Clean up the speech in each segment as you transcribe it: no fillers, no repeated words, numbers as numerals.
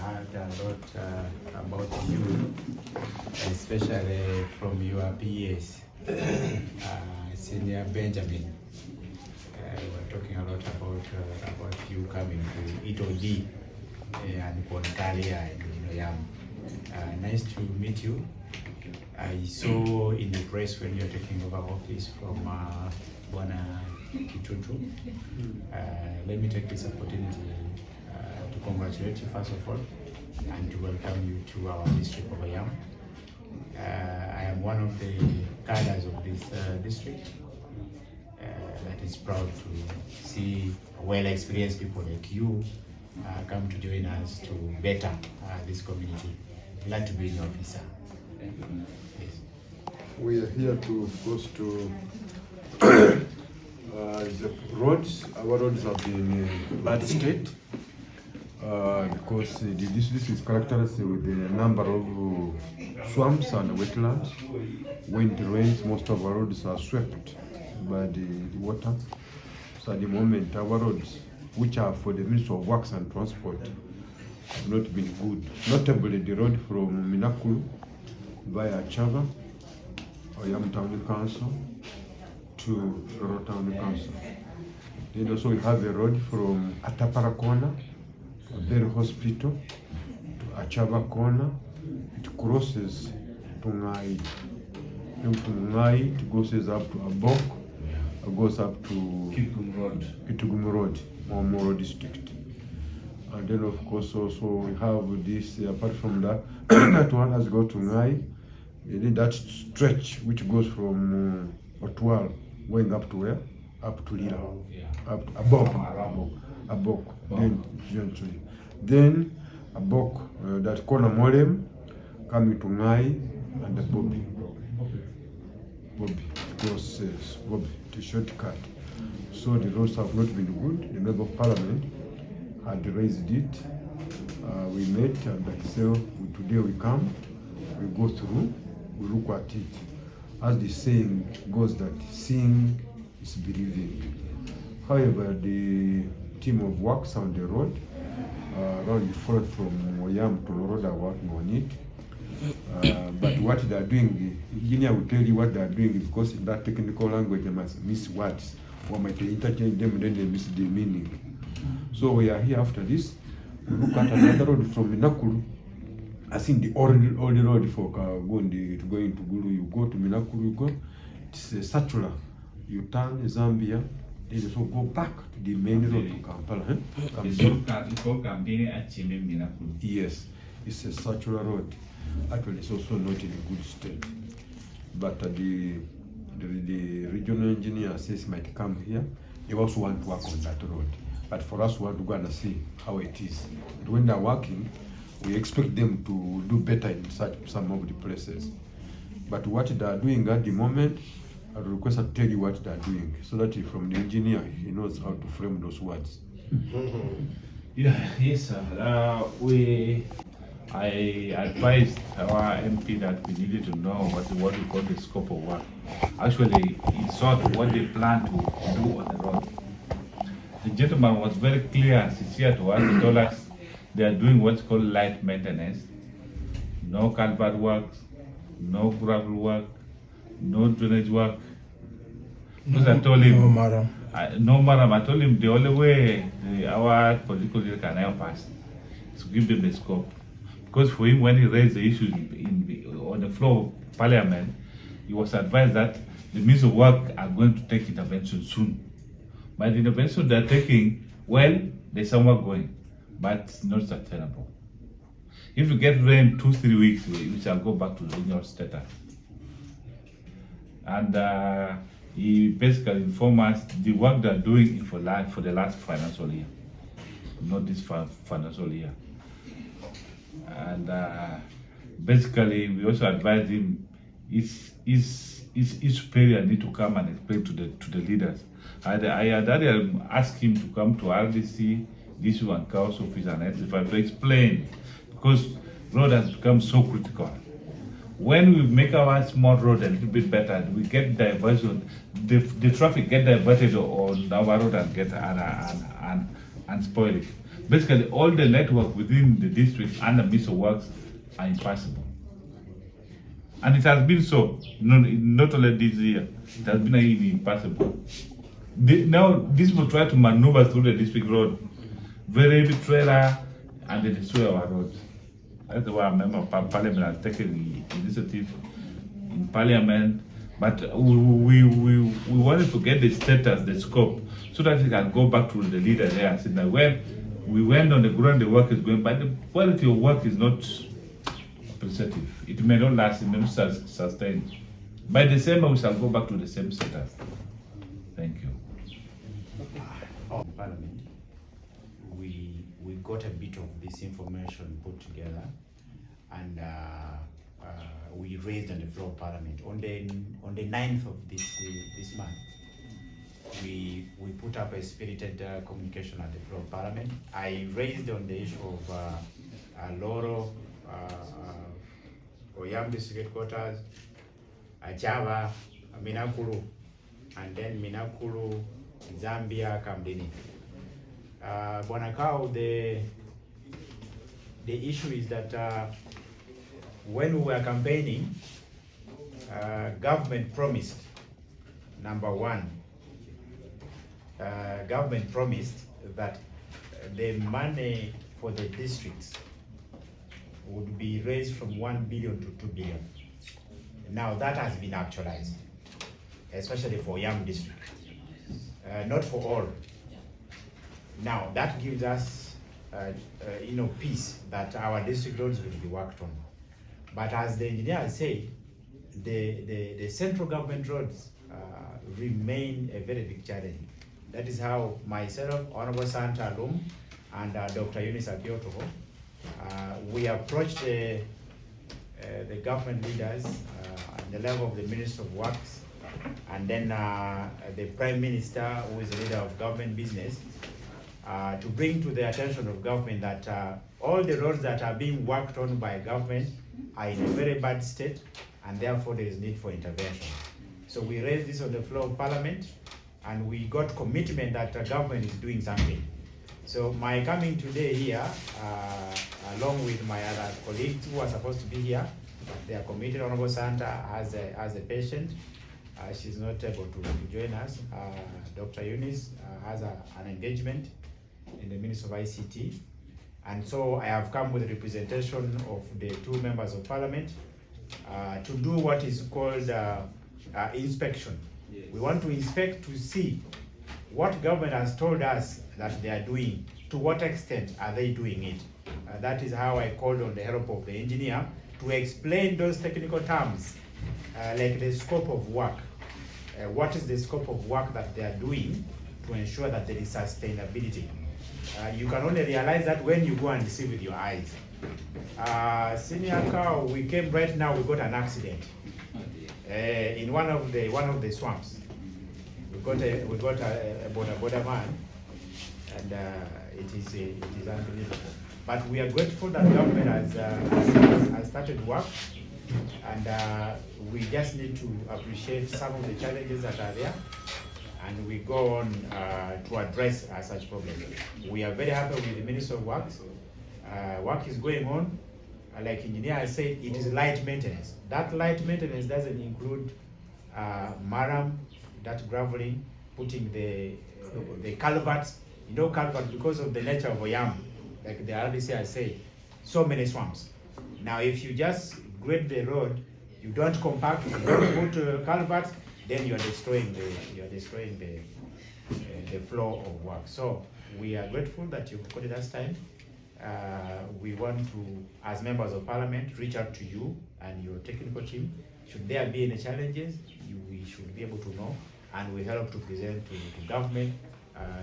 heard a lot about you, especially from your PAs, Senior Benjamin. We're talking a lot about you coming to Italy and Konkalia and Oyam. Nice to meet you. I saw in the press when you're taking over office from Bwana Kitutu. Let me take this opportunity to congratulate you first of all and to welcome you to our district of Oyam. I am one of the cadres of this district that is proud to see well-experienced people like you come to join us to better this community. Glad to be in office, sir. Yes. We are here to goes to the roads. Our roads have been in bad state because this is characterized with a number of swamps and wetlands. When it rains, most of our roads are swept by the water. So at the moment, our roads, which are for the Ministry of Works and Transport, have not been good. Notably, the road from Minakulu via Chava, Oyam Town Council to Roro Town Council. Then also we have a road from Atapara Corner to Berry Hospital to Achava Corner. It crosses to Ngai. Then from Ngai it goes up to Abok, it goes up to Kitugum Road, Moro District. And then of course also we have this, apart from that, that one has got to Ngai. Then that stretch which goes from Otwal going up to where? Up to Lila. Up to Abok. Then eventually. Then Abok, that corner Molem, coming to Ngai and the Bobby, because Bobby, the shortcut. So the roads have not been good. The Member of Parliament had raised it. We met and like so today we come, we go through, we look at it. As the saying goes that seeing is believing. However, the team of works on the road, around the front from Oyam to Road are working on it. But what they are doing, the engineer will tell you what they are doing because in that technical language they must miss words. Or might interchange them and then they miss the meaning. So we are here after this. We look at another road from Minakulu. I think the only road for going to Gulu, you go to Minakulu, you go. It's a circular. You turn Zambia, then you go back to the main road to Kampala. Yes, it's a circular road. Actually, it's also not in a good state. But the regional engineer says he might come here. They also want to work on that road. But for us, we want to go and see how it is. And when they're working, we expect them to do better in some of the places. But what they are doing at the moment, I request to tell you what they are doing, so that from the engineer, he knows how to frame those words. Yes, sir. I advised our MP that we needed to know what we call the scope of work. Actually, it's not what they plan to do on the road. The gentleman was very clear and sincere to us. He told us they are doing what's called light maintenance. No culvert works, no gravel work, no drainage work. Because I told him, no, madam. I told him the only way our political leader can help us is to give them the scope. Because for him, when he raised the issue on the floor of Parliament, he was advised that the Ministry of Work are going to take intervention soon. But the intervention they're taking, well, there's somewhere going, but it's not sustainable. If you get rain 2-3 weeks, we shall go back to the original status. And he basically informed us the work they're doing for the last financial year, not this financial year. And basically, we also advised him his superior need to come and explain to the leaders. I had asked him to come to RDC, DCU and Council office and to explain, because road has become so critical. When we make our small road a little bit better, we get diversion. The traffic get diverted on our road and get and spoil it. Basically, all the network within the district and the Ministry of Works are impassable. And it has been so, not only this year, it has been really impassable. Now, these people try to maneuver through the district road, very heavy trailer, and they destroy our roads. That's why a member of parliament has taken the initiative in parliament. But we wanted to get the status, the scope, so that we can go back to the leader there and say that when we went on the ground, the work is going, but the quality of work is not appreciative. It may not last, it may not sustain. By December, we shall go back to the same status. Thank you. Parliament, we got a bit of this information put together, and we raised on the floor of Parliament on the 9th of this month. We put up a spirited communication at the floor of Parliament. I raised on the issue of Loro, Oyam district headquarters, Java, Minakuru, and then Minakuru, Zambia, Kamdini. Bonakau, the issue is that when we were campaigning, government promised, number one, government promised that the money for the districts would be raised from 1 billion to 2 billion. Now that has been actualized, especially for Oyam district, not for all. Now that gives us, peace that our district roads will be worked on. But as the engineer said, the central government roads remain a very big challenge. That is how myself, Honorable Santa Alum, and Dr. Eunice Akioto, we approached the government leaders at the level of the Minister of Works, and then the Prime Minister, who is the leader of government business, to bring to the attention of government that all the roads that are being worked on by government are in a very bad state, and therefore there is need for intervention. So we raised this on the floor of Parliament, and we got commitment that the government is doing something. So my coming today here, along with my other colleagues who are supposed to be here, they are committed. Honorable Santa as a patient. She's not able to join us. Dr. Eunice has an engagement in the Ministry of ICT. And so I have come with a representation of the two members of Parliament to do what is called inspection. Yes. We want to inspect to see what government has told us that they are doing, to what extent are they doing it. That is how I called on the help of the engineer to explain those technical terms, like the scope of work. What is the scope of work that they are doing to ensure that there is sustainability. You can only realize that when you go and see with your eyes. Senior Cow, we came right now, we got an accident in one of the swamps. We got a border man, and it is unbelievable. But we are grateful that government has started work, and we just need to appreciate some of the challenges that are there, and we go on to address such problems. We are very happy with the Minister of Works. Work is going on. Like engineer has said, it is light maintenance. That light maintenance doesn't include maram, that graveling, putting the culverts. You know, culverts, because of the nature of Oyam, like the RDC has said, so many swamps. Now, if you just grade the road, you don't compact, you don't put culverts, then you are destroying the flow of work. So we are grateful that you've got it last time. We want to, as members of Parliament, reach out to you and your technical team. Should there be any challenges, we should be able to know, and we help to present to government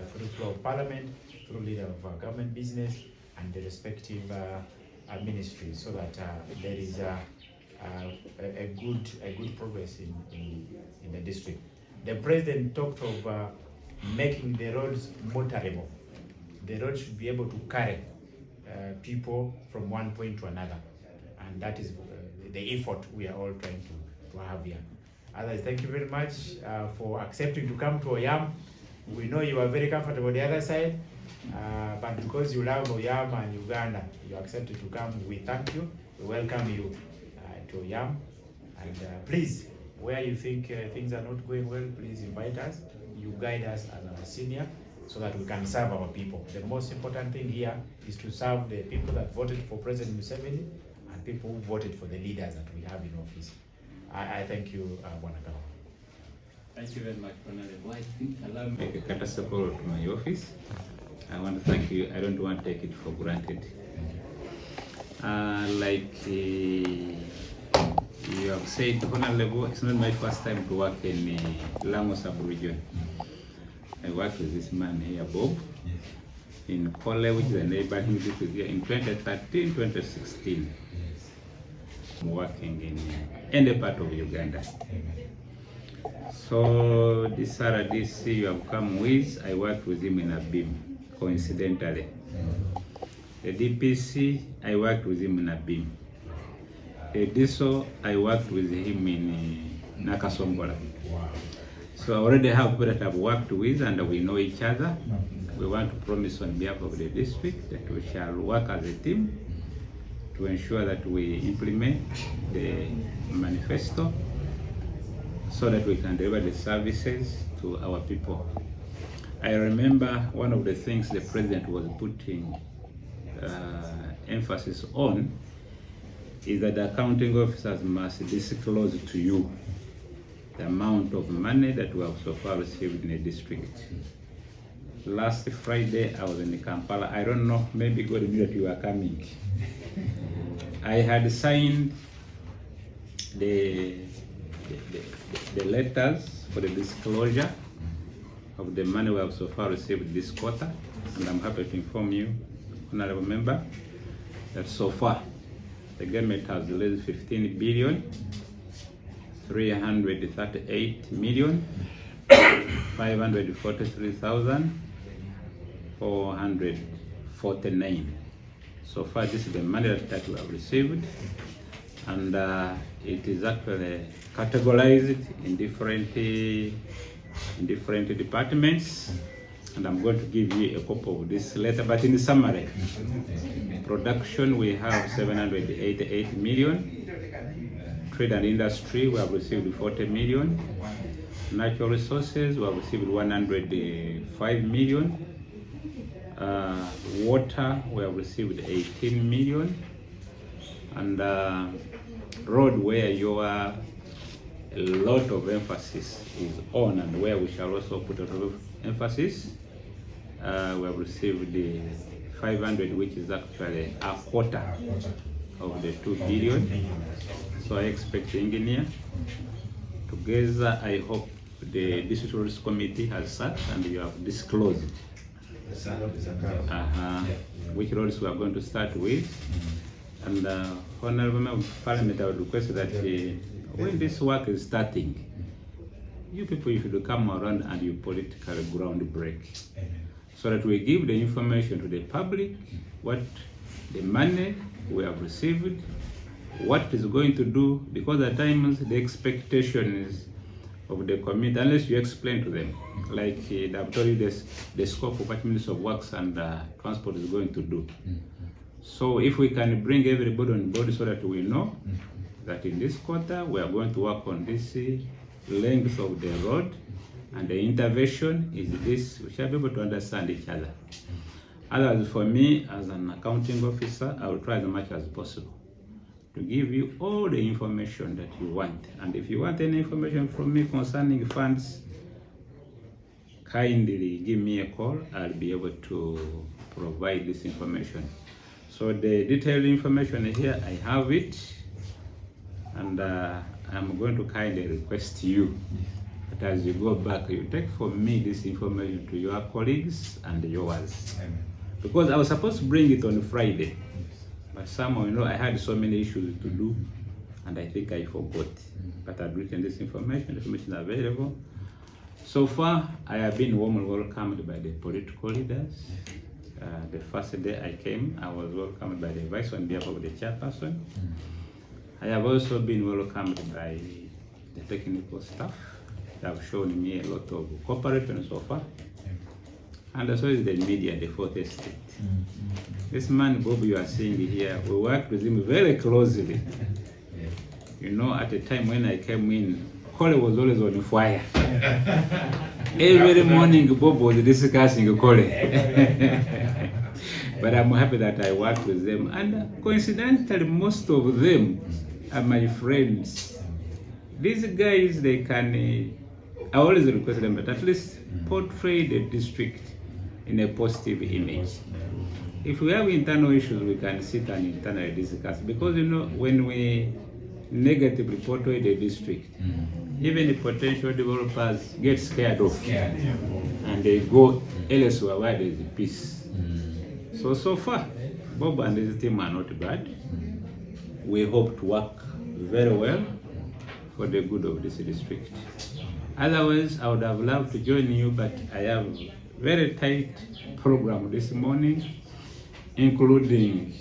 through the floor of Parliament, through leader of government business, and the respective ministries, so that there is a good progress in the district. The president talked of making the roads motorable. The roads should be able to carry people from one point to another, and that is the effort we are all trying to have here. Others, thank you very much for accepting to come to Oyam. We know you are very comfortable on the other side, But because you love Oyam and Uganda, you accepted to come. We thank you. We welcome you to Oyam. And please, where you think things are not going well, please invite us. You guide us as our senior so that we can serve our people. The most important thing here is to serve the people that voted for President Museveni and people who voted for the leaders that we have in office. I thank you, Bwanakawa. Thank you very much, Honorable. I think allow me to make a courtesy call to my office. I want to thank you. I don't want to take it for granted. You have said, Honorable, it's not my first time to work in Lamu sub-region. I worked with this man here, Bob, in Kole, which is a neighborhood here in 2013, 2016. I'm working in any part of Uganda. So this RDC you have come with, I worked with him in Abim, coincidentally. The DPC, I worked with him in Abim. The DISO, I worked with him in Nakasongola. So I already have people that I've worked with and we know each other. We want to promise on behalf of the district that we shall work as a team to ensure that we implement the manifesto so that we can deliver the services to our people. I remember one of the things the president was putting emphasis on is that the accounting officers must disclose to you the amount of money that we have so far received in the district. Last Friday, I was in Kampala. I don't know, maybe God knew that you were coming. I had signed the letters for the disclosure of the money we have so far received this quarter, and I'm happy to inform you, Honorable Member, that so far the government has released 15 billion 338 million 543,449. So far, this is the money that we have received, and it is actually categorized in different departments. And I'm going to give you a copy of this letter, but in summary, production we have 788 million. Trade and industry, we have received 40 million. Natural resources, we have received 105 million. Water, we have received 18 million. And road, where a lot of emphasis is on, and where we shall also put a lot of emphasis, we have received the 500, which is actually a quarter of the 2 billion. So I expect the engineer together. I hope the district roads committee has sat and you have disclosed which roads we are going to start with. And Honorable Member of Parliament, I would request that when this work is starting, you people, you should come around and you political ground break, so that we give the information to the public, what the money we have received, what it is going to do, because at times the expectations of the community, unless you explain to them, like I've told you the scope of what Minister of Works and Transport is going to do. So if we can bring everybody on board so that we know that in this quarter we are going to work on this length of the road, and the intervention is this, we shall be able to understand each other. Otherwise, for me as an accounting officer, I will try as much as possible to give you all the information that you want. And if you want any information from me concerning funds, kindly give me a call. I'll be able to provide this information. So the detailed information here, I have it, and I'm going to kindly request you that as you go back, you take from me this information to your colleagues and yours. Because I was supposed to bring it on Friday, but somehow, I had so many issues to do, and I think I forgot. But I've written this information, the information is available. So far, I have been warmly welcomed by the political leaders. The first day I came, I was welcomed by the vice on behalf of the chairperson. I have also been welcomed by the technical staff. They have shown me a lot of cooperation so far. and so is the media, the fourth estate. This man, Bob, you are seeing here, we worked with him very closely. You know, at the time when I came in, Kole was always on fire. Every morning, Bob was discussing Kole. But I'm happy that I worked with them. And coincidentally, most of them are my friends. These guys, they can, I always request them, but at least portray the district in a positive image. If we have internal issues, we can sit and internally discuss. Because, you know, when we negatively portray the district, even the potential developers get scared off. And they go elsewhere where there is peace. So far, Bob and his team are not bad. We hope to work very well for the good of this district. Otherwise, I would have loved to join you, but I have a very tight program this morning, including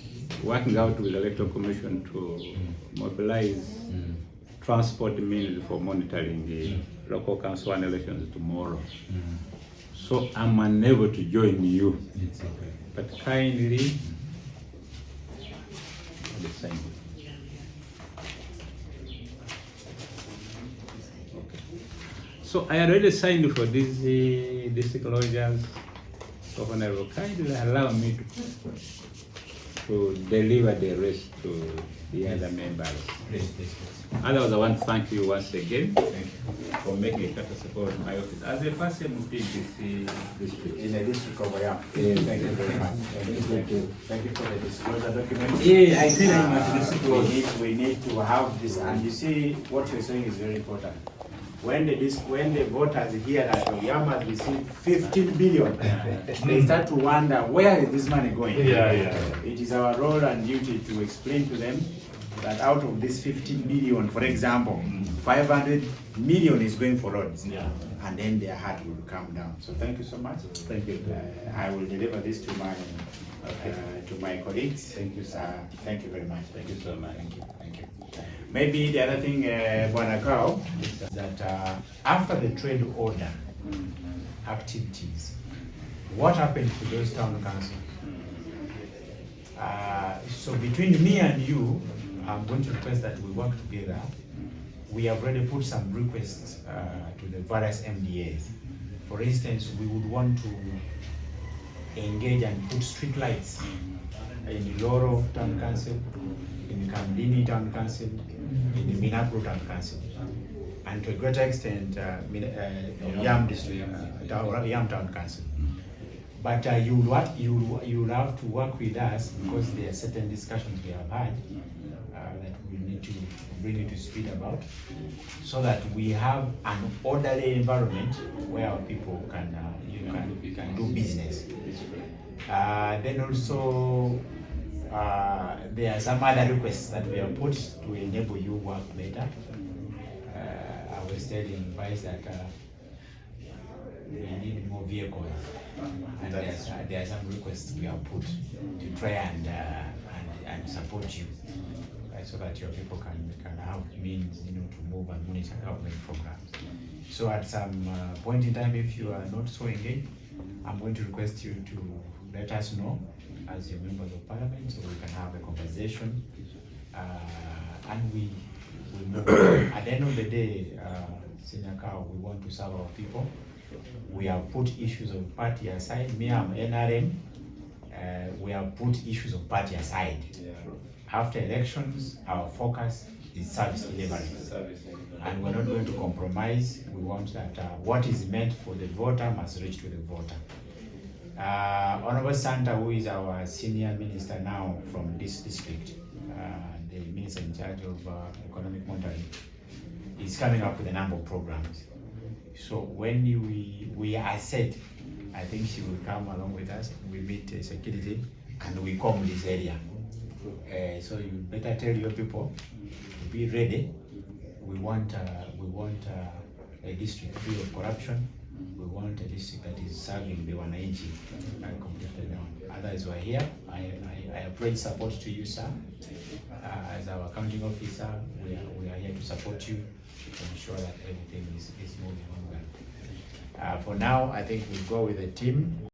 working out with the Electoral Commission to mobilize transport means for monitoring the local council and elections tomorrow. So I'm unable to join you. It's okay. But kindly, sign. So I already signed for these disclosures. So Honorable, kindly allow me to deliver the rest to the other members. Please. Otherwise, I want to thank you once again Thank you. for making a better support of my office. As a first MP in this district. In the district of Oyam. Yes. Thank you very much. Thank you. Thank you for the disclosure document. Yeah, I said I must listen. We need to have this, and you see what you're saying is very important. When the voters hear that Oyam has received 15 billion, they start to wonder, where is this money going? It is our role and duty to explain to them that out of this 15 billion, for example, 500 million is going for roads. And then their heart will calm down. So thank you so much. Thank you. I will deliver this to my colleagues. Thank you, sir. Thank you very much. Thank you so much. Thank you. Maybe the other thing, Bwana Kao, that after the trade order activities, what happened to those town councils? So between me and you, I'm going to request that we work together. We have already put some requests to the various MDAs. For instance, we would want to engage and put street lights in the Loro Town Council, in the Kamdini Town Council, in the Minapro Town Council, and to a greater extent, Oyam District, Oyam Town Council. But you will have to work with us because there are certain discussions we have had that we need to bring you to speed about, so that we have an orderly environment where our people can do business. Then also there are some other requests that we have put to enable you work better. I was telling Vice that we need more vehicles, and there are some requests we have put to try and support you, so that your people can have means, to move and monitor government programs. So at some point in time, if you are not so engaged, I'm going to request you to let us know as your members of parliament, so we can have a conversation, and we move. At the end of the day, Senior Cow, we want to serve our people. We have put issues of party aside. Me, I'm NRM. We have put issues of party aside. After elections, our focus is service delivery. And we're not going to compromise. We want that what is meant for the voter must reach to the voter. Honorable Santa, who is our senior minister now from this district, the minister in charge of economic monitoring, is coming up with a number of programs. So when we are set, I think she will come along with us. We meet security and we comb this area. So you better tell your people to be ready. We want a district free of corruption. We want a district that is serving the wananchi and completely down. Others were here. I pledge support to you, sir. As our accounting officer, we are here to support you to ensure that everything is moving on well. For now, I think we'll go with the team.